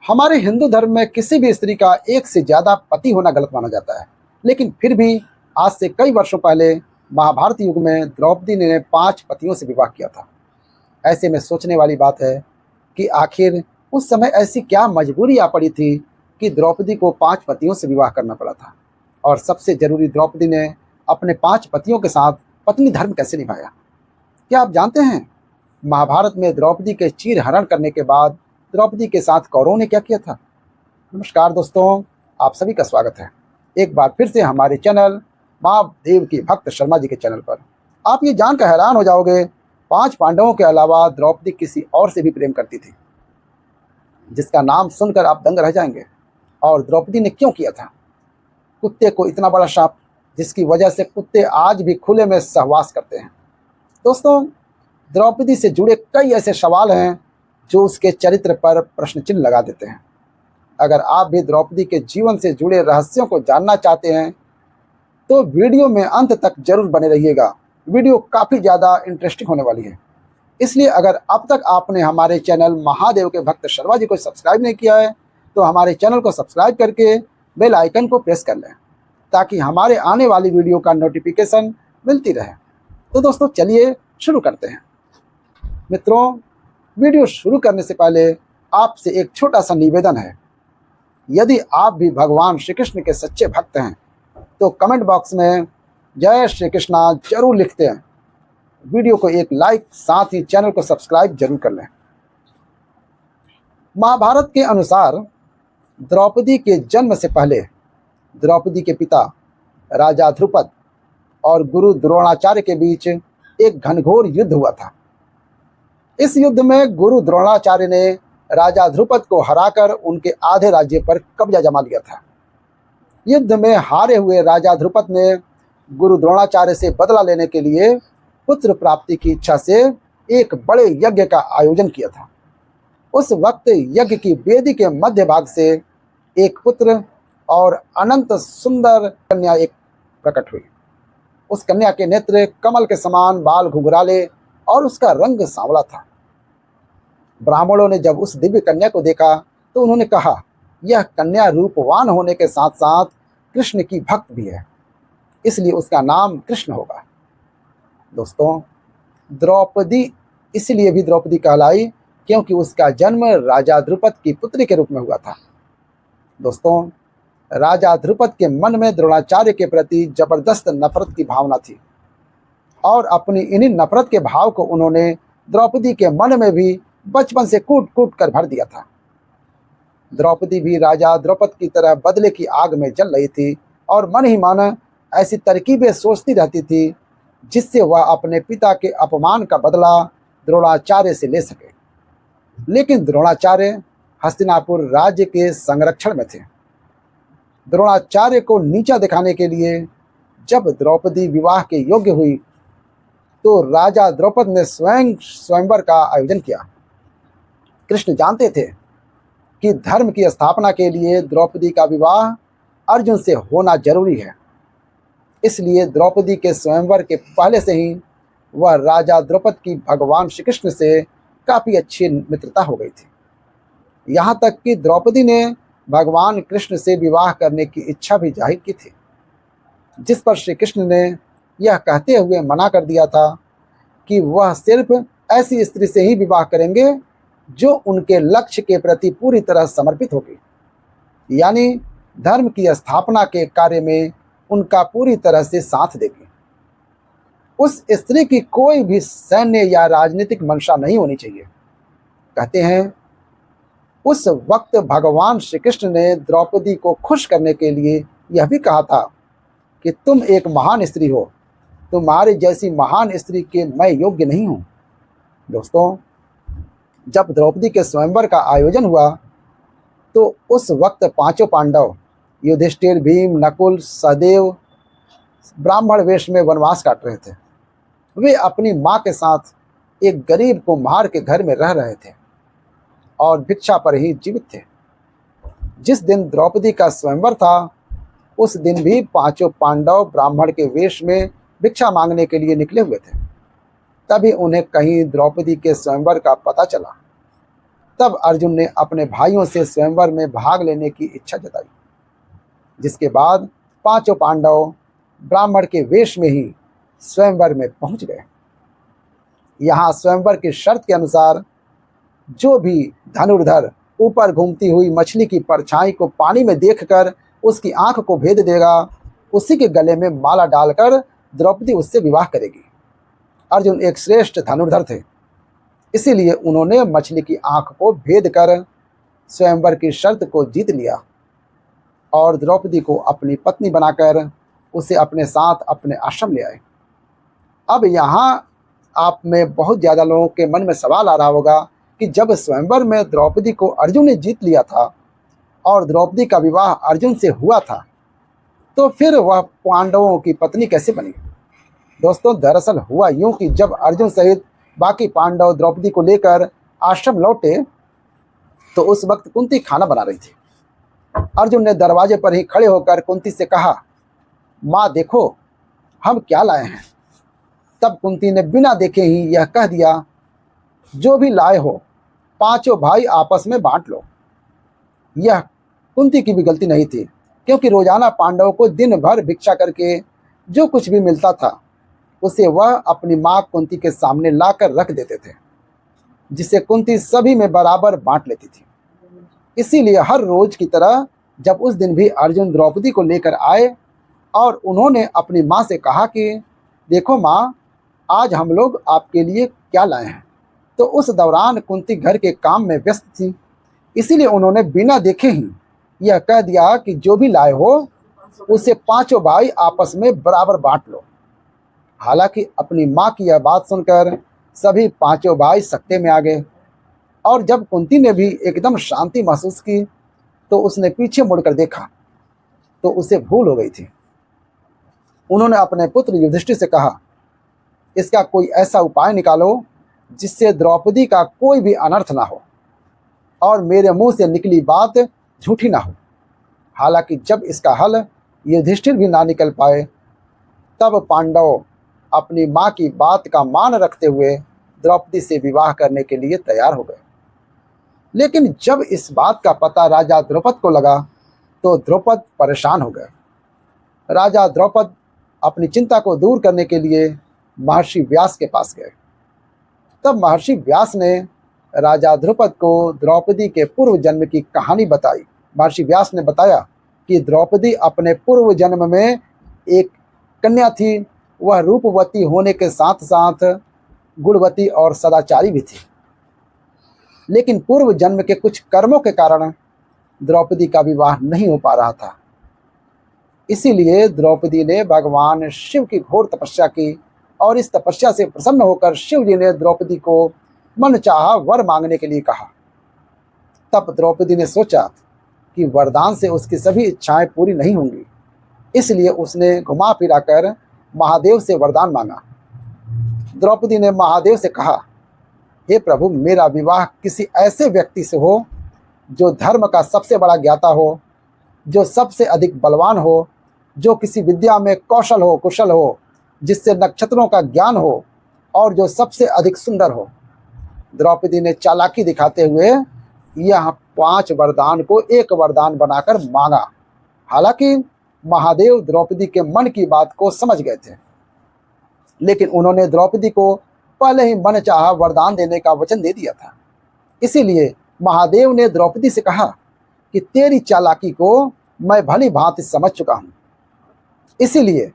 हमारे हिंदू धर्म में किसी भी स्त्री का एक से ज्यादा पति होना गलत माना जाता है, लेकिन फिर भी आज से कई वर्षों पहले महाभारत युग में द्रौपदी ने 5 पतियों से विवाह किया था। ऐसे में सोचने वाली बात है कि आखिर उस समय ऐसी क्या मजबूरी आ पड़ी थी कि द्रौपदी को 5 पतियों से विवाह करना पड़ा था। और सबसे जरूरी, द्रौपदी ने अपने 5 पतियों के साथ पत्नी धर्म कैसे निभाया। क्या आप जानते हैं महाभारत में द्रौपदी के चीर हरण करने के बाद द्रौपदी के साथ कौरवों ने क्या किया था? नमस्कार दोस्तों, आप सभी का स्वागत है एक बार फिर से हमारे चैनल महादेव की भक्त शर्मा जी के चैनल पर। आप ये जानकर हैरान हो जाओगे, 5 पांडवों के अलावा द्रौपदी किसी और से भी प्रेम करती थी, जिसका नाम सुनकर आप दंग रह जाएंगे। और द्रौपदी ने क्यों किया था? कुत्ते को इतना बड़ा शाप, जिसकी वजह से कुत्ते आज भी खुले में सहवास करते हैं। दोस्तों, द्रौपदी से जुड़े कई ऐसे सवाल हैं जो उसके चरित्र पर प्रश्न चिन्ह लगा देते हैं। अगर आप भी द्रौपदी के जीवन से जुड़े रहस्यों को जानना चाहते हैं तो वीडियो में अंत तक जरूर बने रहिएगा। वीडियो काफ़ी ज़्यादा इंटरेस्टिंग होने वाली है, इसलिए अगर अब तक आपने हमारे चैनल महादेव के भक्त शर्मा जी को सब्सक्राइब नहीं किया है तो हमारे चैनल को सब्सक्राइब करके बेल आइकन को प्रेस कर लें, ताकि हमारे आने वाली वीडियो का नोटिफिकेशन मिलती रहे। तो दोस्तों, चलिए शुरू करते हैं। मित्रों, वीडियो शुरू करने से पहले आपसे एक छोटा सा निवेदन है। यदि आप भी भगवान श्री कृष्ण के सच्चे भक्त हैं तो कमेंट बॉक्स में जय श्री कृष्णा जरूर लिखते हैं। वीडियो को एक लाइक, साथ ही चैनल को सब्सक्राइब जरूर कर लें। महाभारत के अनुसार द्रौपदी के जन्म से पहले द्रौपदी के पिता राजा ध्रुपद और गुरु द्रोणाचार्य के बीच एक घनघोर युद्ध हुआ था। इस युद्ध में गुरु द्रोणाचार्य ने राजा ध्रुपद को हराकर उनके आधे राज्य पर कब्जा जमा लिया था। युद्ध में हारे हुए राजा ध्रुपद ने गुरु द्रोणाचार्य से बदला लेने के लिए पुत्र प्राप्ति की इच्छा से एक बड़े यज्ञ का आयोजन किया था। उस वक्त यज्ञ की वेदी के मध्य भाग से एक पुत्र और अनंत सुंदर कन्या एक प्रकट हुई। उस कन्या के नेत्र कमल के समान, बाल घुंघराले और उसका रंग सांवला था। ब्राह्मणों ने जब उस दिव्य कन्या को देखा तो उन्होंने कहा, यह कन्या रूपवान होने के साथ साथ कृष्ण की भक्त भी है, इसलिए उसका नाम कृष्ण होगा। दोस्तों, द्रौपदी इसलिए भी द्रौपदी कहलाई क्योंकि उसका जन्म राजा ध्रुपद की पुत्री के रूप में हुआ था। दोस्तों, राजा ध्रुपद के मन में द्रोणाचार्य के प्रति जबरदस्त नफरत की भावना थी और अपनी इन्हीं नफरत के भाव को उन्होंने द्रौपदी के मन में भी बचपन से कूट कूट कर भर दिया था। द्रौपदी भी राजा द्रौपद की तरह बदले की आग में जल रही थी और मन ही मन ऐसी तरकीबें सोचती रहती थी जिससे वह अपने पिता के अपमान का बदला द्रोणाचार्य से ले सके। लेकिन द्रोणाचार्य हस्तिनापुर राज्य के संरक्षण में थे। द्रोणाचार्य को नीचा दिखाने के लिए जब द्रौपदी विवाह के योग्य हुई तो राजा द्रौपद ने स्वयं स्वयंवर का आयोजन किया। कृष्ण जानते थे कि धर्म की स्थापना के लिए द्रौपदी का विवाह अर्जुन से होना जरूरी है, इसलिए द्रौपदी के स्वयंवर के पहले से ही वह राजा द्रौपद की भगवान श्री कृष्ण से काफ़ी अच्छी मित्रता हो गई थी। यहाँ तक कि द्रौपदी ने भगवान कृष्ण से विवाह करने की इच्छा भी जाहिर की थी, जिस पर श्री कृष्ण ने यह कहते हुए मना कर दिया था कि वह सिर्फ ऐसी स्त्री से ही विवाह करेंगे जो उनके लक्ष्य के प्रति पूरी तरह समर्पित होगी, यानी धर्म की स्थापना के कार्य में उनका पूरी तरह से साथ देगी। उस स्त्री की कोई भी सैन्य या राजनीतिक मंशा नहीं होनी चाहिए। कहते हैं, उस वक्त भगवान श्री कृष्ण ने द्रौपदी को खुश करने के लिए यह भी कहा था कि तुम एक महान स्त्री हो, तुम्हारी जैसी महान स्त्री के मैं योग्य नहीं हूँ। दोस्तों, जब द्रौपदी के स्वयंवर का आयोजन हुआ तो उस वक्त 5 पांडव युधिष्ठिर, भीम, नकुल, सहदेव ब्राह्मण वेश में वनवास काट रहे थे। वे अपनी माँ के साथ एक गरीब कुम्हार के घर में रह रहे थे और भिक्षा पर ही जीवित थे। जिस दिन द्रौपदी का स्वयंवर था उस दिन भी 5 पांडव ब्राह्मण के वेश में भिक्षा मांगने के लिए निकले हुए थे। तभी उन्हें कहीं द्रौपदी के स्वयंवर का पता चला। तब अर्जुन ने अपने भाइयों से स्वयंवर में भाग लेने की इच्छा जताई, जिसके बाद पांचों पांडव ब्राह्मण के वेश में ही स्वयंवर में पहुंच गए। यहाँ स्वयंवर की शर्त के अनुसार जो भी धनुर्धर ऊपर घूमती हुई मछली की परछाई को पानी में देखकर उसकी आंख को भेद देगा, उसी के गले में माला डालकर द्रौपदी उससे विवाह करेगी। अर्जुन एक श्रेष्ठ धनुर्धर थे, इसीलिए उन्होंने मछली की आंख को भेद कर स्वयंवर की शर्त को जीत लिया और द्रौपदी को अपनी पत्नी बनाकर उसे अपने साथ अपने आश्रम ले आए। अब यहाँ आप में बहुत ज़्यादा लोगों के मन में सवाल आ रहा होगा कि जब स्वयंवर में द्रौपदी को अर्जुन ने जीत लिया था और द्रौपदी का विवाह अर्जुन से हुआ था, तो फिर वह पांडवों की पत्नी कैसे बनी? दोस्तों, दरअसल हुआ यूं कि जब अर्जुन सहित बाकी पांडव द्रौपदी को लेकर आश्रम लौटे तो उस वक्त कुंती खाना बना रही थी। अर्जुन ने दरवाजे पर ही खड़े होकर कुंती से कहा, माँ देखो हम क्या लाए हैं। तब कुंती ने बिना देखे ही यह कह दिया, जो भी लाए हो पांचों भाई आपस में बांट लो। यह कुंती की भी गलती नहीं थी, क्योंकि रोजाना पांडवों को दिन भर भिक्षा करके जो कुछ भी मिलता था उसे वह अपनी माँ कुंती के सामने लाकर रख देते थे, जिसे कुंती सभी में बराबर बांट लेती थी। इसीलिए हर रोज की तरह जब उस दिन भी अर्जुन द्रौपदी को लेकर आए और उन्होंने अपनी माँ से कहा कि देखो माँ, आज हम लोग आपके लिए क्या लाए हैं, तो उस दौरान कुंती घर के काम में व्यस्त थी, इसीलिए उन्होंने बिना देखे ही यह कह दिया कि जो भी लाए हो उसे पांचों भाई आपस में बराबर बांट लो। हालांकि अपनी माँ की यह बात सुनकर सभी पांचों भाई सकते में आ गए और जब कुंती ने भी एकदम शांति महसूस की तो उसने पीछे मुड़कर देखा तो उसे भूल हो गई थी। उन्होंने अपने पुत्र युधिष्ठिर से कहा, इसका कोई ऐसा उपाय निकालो जिससे द्रौपदी का कोई भी अनर्थ ना हो और मेरे मुंह से निकली बात झूठी ना हो। हालांकि जब इसका हल युधिष्ठिर भी ना निकल पाए तब पांडव अपनी माँ की बात का मान रखते हुए द्रौपदी से विवाह करने के लिए तैयार हो गए। लेकिन जब इस बात का पता राजा द्रुपद को लगा तो द्रुपद परेशान हो गए। राजा द्रुपद अपनी चिंता को दूर करने के लिए महर्षि व्यास के पास गए। तब महर्षि व्यास ने राजा द्रुपद को द्रौपदी के पूर्व जन्म की कहानी बताई। महर्षि व्यास ने बताया कि द्रौपदी अपने पूर्व जन्म में एक कन्या थी। वह रूपवती होने के साथ साथ गुणवती और सदाचारी भी थी, लेकिन पूर्व जन्म के कुछ कर्मों के कारण द्रौपदी का विवाह नहीं हो पा रहा था। इसीलिए द्रौपदी ने भगवान शिव की घोर तपस्या की और इस तपस्या से प्रसन्न होकर शिव जी ने द्रौपदी को मनचाहा वर मांगने के लिए कहा। तब द्रौपदी ने सोचा कि वरदान से उसकी सभी इच्छाएं पूरी नहीं होंगी, इसलिए उसने घुमा फिरा कर महादेव से वरदान मांगा। द्रौपदी ने महादेव से कहा, हे प्रभु, मेरा विवाह किसी ऐसे व्यक्ति से हो जो धर्म का सबसे बड़ा ज्ञाता हो, जो सबसे अधिक बलवान हो, जो किसी विद्या में कौशल हो, कुशल हो, जिससे नक्षत्रों का ज्ञान हो और जो सबसे अधिक सुंदर हो। द्रौपदी ने चालाकी दिखाते हुए यह 5 वरदान को एक वरदान बनाकर मांगा। हालांकि महादेव द्रौपदी के मन की बात को समझ गए थे, लेकिन उन्होंने द्रौपदी को पहले ही मनचाहा वरदान देने का वचन दे दिया था। इसीलिए महादेव ने द्रौपदी से कहा कि तेरी चालाकी को मैं भली भांति समझ चुका हूं, इसीलिए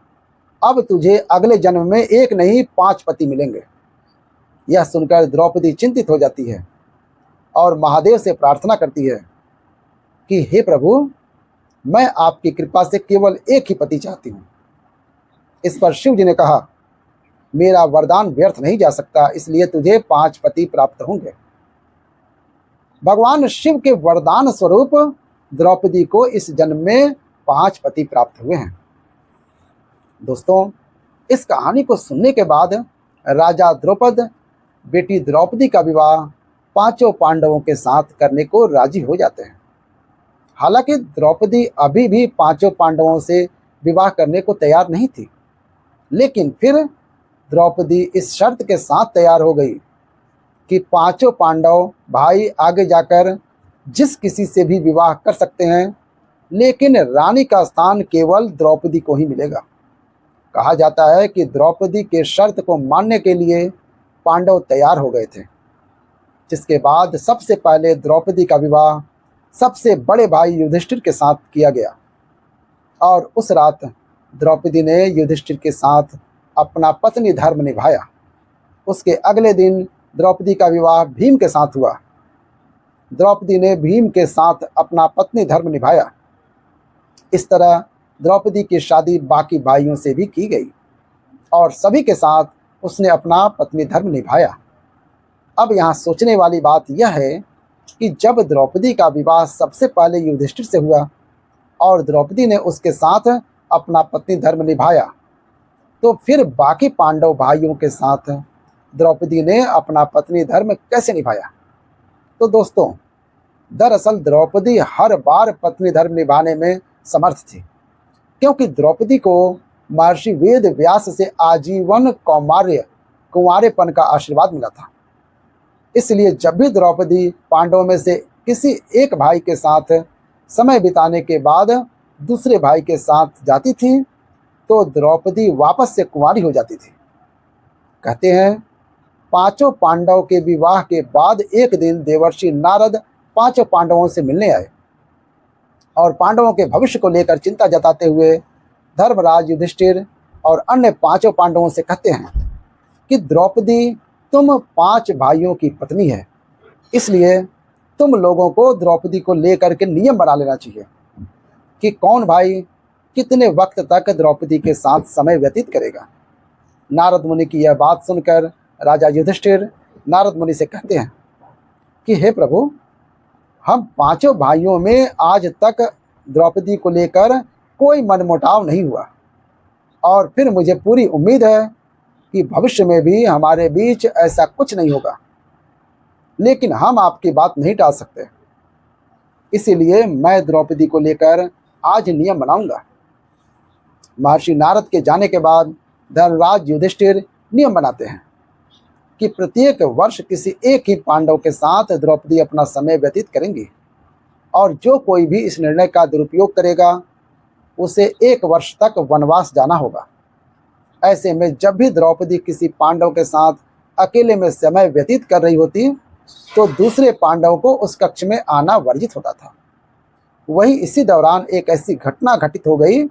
अब तुझे अगले जन्म में एक नहीं 5 पति मिलेंगे। यह सुनकर द्रौपदी चिंतित हो जाती है और महादेव से प्रार्थना करती है कि हे प्रभु, मैं आपकी कृपा से केवल एक ही पति चाहती हूँ। इस पर शिव जी ने कहा, मेरा वरदान व्यर्थ नहीं जा सकता, इसलिए तुझे 5 पति प्राप्त होंगे। भगवान शिव के वरदान स्वरूप द्रौपदी को इस जन्म में 5 पति प्राप्त हुए हैं। दोस्तों, इस कहानी को सुनने के बाद राजा द्रुपद बेटी द्रौपदी का विवाह 5 पांडवों के साथ करने को राजी हो जाते हैं। हालांकि द्रौपदी अभी भी 5 पांडवों से विवाह करने को तैयार नहीं थी, लेकिन फिर द्रौपदी इस शर्त के साथ तैयार हो गई कि पांचों पांडव भाई आगे जाकर जिस किसी से भी विवाह कर सकते हैं, लेकिन रानी का स्थान केवल द्रौपदी को ही मिलेगा। कहा जाता है कि द्रौपदी के शर्त को मानने के लिए पांडव तैयार हो गए थे, जिसके बाद सबसे पहले द्रौपदी का विवाह सबसे बड़े भाई युधिष्ठिर के साथ किया गया। और उस रात द्रौपदी ने युधिष्ठिर के साथ अपना पत्नी धर्म निभाया। उसके अगले दिन द्रौपदी का विवाह भीम के साथ हुआ। द्रौपदी ने भीम के साथ अपना पत्नी धर्म निभाया। इस तरह द्रौपदी की शादी बाकी भाइयों से भी की गई और सभी के साथ उसने अपना पत्नी धर्म निभाया। अब यहाँ सोचने वाली बात यह है कि जब द्रौपदी का विवाह सबसे पहले युधिष्ठिर से हुआ और द्रौपदी ने उसके साथ अपना पत्नी धर्म निभाया, तो फिर बाकी पांडव भाइयों के साथ द्रौपदी ने अपना पत्नी धर्म कैसे निभाया? तो दोस्तों, दरअसल द्रौपदी हर बार पत्नी धर्म निभाने में समर्थ थी, क्योंकि द्रौपदी को महर्षि वेद व्यास से आजीवन कुंवारेपन का आशीर्वाद मिला था। इसलिए जब भी द्रौपदी पांडवों में से किसी एक भाई के साथ समय बिताने के बाद दूसरे भाई के साथ जाती थी, तो द्रौपदी वापस से कुंवारी हो जाती थी। कहते हैं, पांचों पांडव के विवाह के बाद एक दिन देवर्षि नारद पांचों पांडवों से मिलने आए और पांडवों के भविष्य को लेकर चिंता जताते हुए धर्मराज युधिष्ठिर और अन्य पांचों पांडवों से कहते हैं कि द्रौपदी तुम 5 भाइयों की पत्नी है, इसलिए तुम लोगों को द्रौपदी को लेकर के नियम बना लेना चाहिए कि कौन भाई कितने वक्त तक द्रौपदी के साथ समय व्यतीत करेगा। नारद मुनि की यह बात सुनकर राजा युधिष्ठिर नारद मुनि से कहते हैं कि हे प्रभु, हम पांचों भाइयों में आज तक द्रौपदी को लेकर कोई मनमुटाव नहीं हुआ और फिर मुझे पूरी उम्मीद है कि भविष्य में भी हमारे बीच ऐसा कुछ नहीं होगा, लेकिन हम आपकी बात नहीं टाल सकते। इसीलिए मैं द्रौपदी को लेकर आज नियम बनाऊंगा। महर्षि नारद के जाने के बाद धर्मराज युधिष्ठिर नियम बनाते हैं कि प्रत्येक वर्ष किसी एक ही पांडव के साथ द्रौपदी अपना समय व्यतीत करेंगी और जो कोई भी इस निर्णय का दुरुपयोग करेगा उसे 1 वर्ष तक वनवास जाना होगा। ऐसे में जब भी द्रौपदी किसी पांडव के साथ अकेले में समय व्यतीत कर रही होती, तो दूसरे पांडव को उस कक्ष में आना वर्जित होता था। वहीं इसी दौरान एक ऐसी घटना घटित हो गई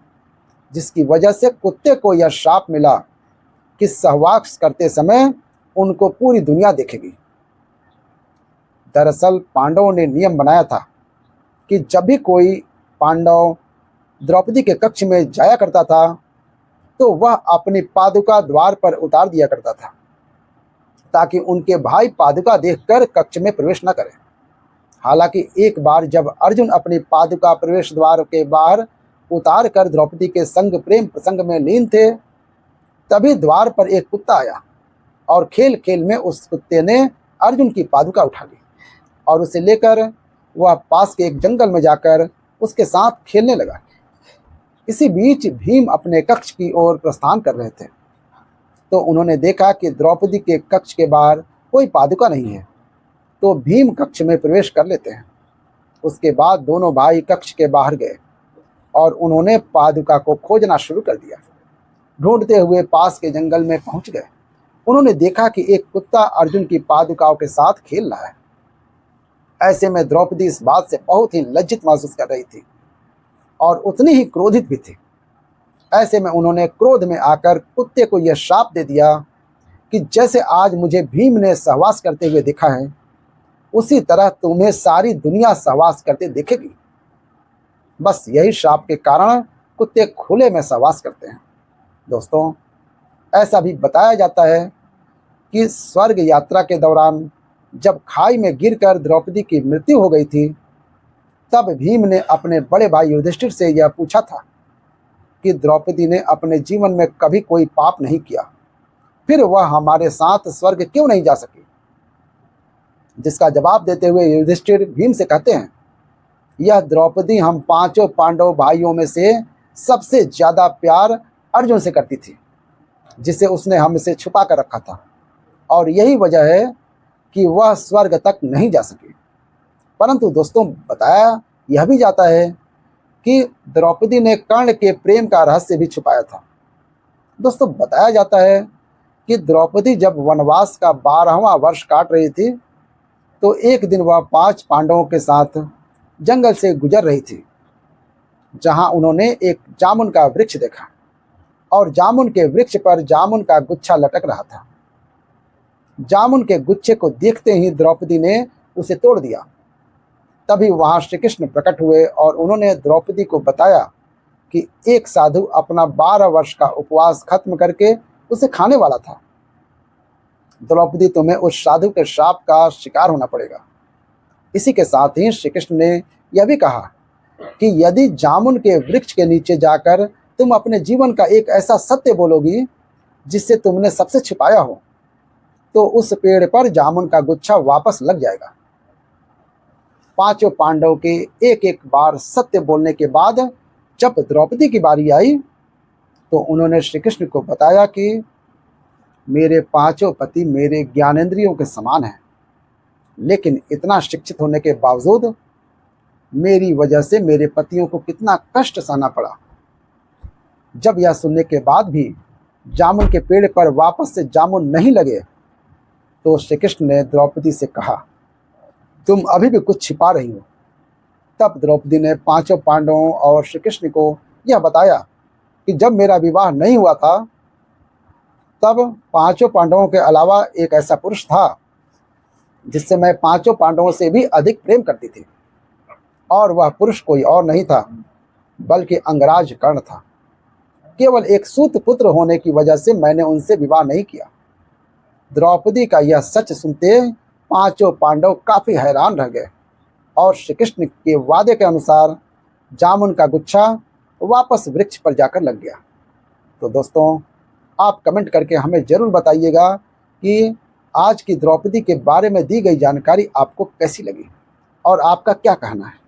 जिसकी वजह से कुत्ते को यह श्राप मिला कि सहवास करते समय उनको पूरी दुनिया देखेगी। दरअसल पांडवों ने नियम बनाया था कि जब भी कोई पांडव द्रौपदी के कक्ष में जाया करता था, तो वह अपनी पादुका द्वार पर उतार दिया करता था ताकि उनके भाई पादुका देखकर कक्ष में प्रवेश न करें। हालांकि एक बार जब अर्जुन अपनी पादुका प्रवेश द्वार के बाहर उतार कर द्रौपदी के संग प्रेम प्रसंग में लीन थे, तभी द्वार पर एक कुत्ता आया और खेल खेल में उस कुत्ते ने अर्जुन की पादुका उठा ली और उसे लेकर वह पास के एक जंगल में जाकर उसके साथ खेलने लगा। इसी बीच भीम अपने कक्ष की ओर प्रस्थान कर रहे थे, तो उन्होंने देखा कि द्रौपदी के कक्ष के बाहर कोई पादुका नहीं है, तो भीम कक्ष में प्रवेश कर लेते हैं। उसके बाद दोनों भाई कक्ष के बाहर गए और उन्होंने पादुका को खोजना शुरू कर दिया। ढूंढते हुए पास के जंगल में पहुंच गए। उन्होंने देखा कि एक कुत्ता अर्जुन की पादुकाओं के साथ खेल रहा है। ऐसे में द्रौपदी इस बात से बहुत ही लज्जित महसूस कर रही थी और उतनी ही क्रोधित भी थी। ऐसे में उन्होंने क्रोध में आकर कुत्ते को यह श्राप दे दिया कि जैसे आज मुझे भीम ने सहवास करते हुए देखा है, उसी तरह तुम्हें सारी दुनिया सहवास करते देखेगी। बस यही श्राप के कारण कुत्ते खुले में सहवास करते हैं। दोस्तों, ऐसा भी बताया जाता है कि स्वर्ग यात्रा के दौरान जब खाई में गिरकर द्रौपदी की मृत्यु हो गई थी, तब भीम ने अपने बड़े भाई युधिष्ठिर से यह पूछा था कि द्रौपदी ने अपने जीवन में कभी कोई पाप नहीं किया, फिर वह हमारे साथ स्वर्ग क्यों नहीं जा सकी? जिसका जवाब देते हुए युधिष्ठिर भीम से कहते हैं, यह द्रौपदी हम पांचों पांडव भाइयों में से सबसे ज्यादा प्यार अर्जुन से करती थी, जिसे उसने हमसे छुपा कर रखा था, और यही वजह है कि वह स्वर्ग तक नहीं जा सकी। परंतु दोस्तों, बताया यह भी जाता है कि द्रौपदी ने कर्ण के प्रेम का रहस्य भी छुपाया था। दोस्तों, बताया जाता है कि द्रौपदी जब वनवास का 12वां वर्ष काट रही थी, तो एक दिन वह 5 पांडवों के साथ जंगल से गुजर रही थी, जहां उन्होंने एक जामुन का वृक्ष देखा और जामुन के वृक्ष पर जामुन का गुच्छा लटक रहा था। जामुन के गुच्छे को देखते ही द्रौपदी ने उसे तोड़ दिया। तभी वहां श्री कृष्ण प्रकट हुए और उन्होंने द्रौपदी को बताया कि एक साधु अपना 12 वर्ष का उपवास खत्म करके उसे खाने वाला था। द्रौपदी, तुम्हें उस साधु के श्राप का शिकार होना पड़ेगा। इसी के साथ ही श्री कृष्ण ने यह भी कहा कि यदि जामुन के वृक्ष के नीचे जाकर तुम अपने जीवन का एक ऐसा सत्य बोलोगी जिससे तुमने सबसे छिपाया हो, तो उस पेड़ पर जामुन का गुच्छा वापस लग जाएगा। 5 पांडव के एक एक बार सत्य बोलने के बाद जब द्रौपदी की बारी आई, तो उन्होंने श्री कृष्ण को बताया कि मेरे 5 पति मेरे ज्ञानेंद्रियों के समान हैं, लेकिन इतना शिक्षित होने के बावजूद मेरी वजह से मेरे पतियों को कितना कष्ट सहना पड़ा। जब यह सुनने के बाद भी जामुन के पेड़ पर वापस से जामुन नहीं लगे, तो श्री कृष्ण ने द्रौपदी से कहा, तुम अभी भी कुछ छिपा रही हो। तब द्रौपदी ने 5 पांडवों और श्री कृष्ण को यह बताया कि जब मेरा विवाह नहीं हुआ था, तब 5 पांडवों के अलावा एक ऐसा पुरुष था जिससे मैं 5 पांडवों से भी अधिक प्रेम करती थी, और वह पुरुष कोई और नहीं था बल्कि अंगराज कर्ण था। केवल एक सूत पुत्र होने की वजह से मैंने उनसे विवाह नहीं किया। द्रौपदी का यह सच सुनते 5 पांडव काफी हैरान रह गए और श्री कृष्ण के वादे के अनुसार जामुन का गुच्छा वापस वृक्ष पर जाकर लग गया। तो दोस्तों, आप कमेंट करके हमें जरूर बताइएगा कि आज की द्रौपदी के बारे में दी गई जानकारी आपको कैसी लगी और आपका क्या कहना है।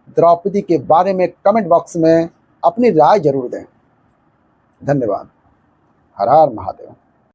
द्रौपदी के बारे में कमेंट बॉक्स में अपनी राय जरूर दें। धन्यवाद। हर हर महादेव।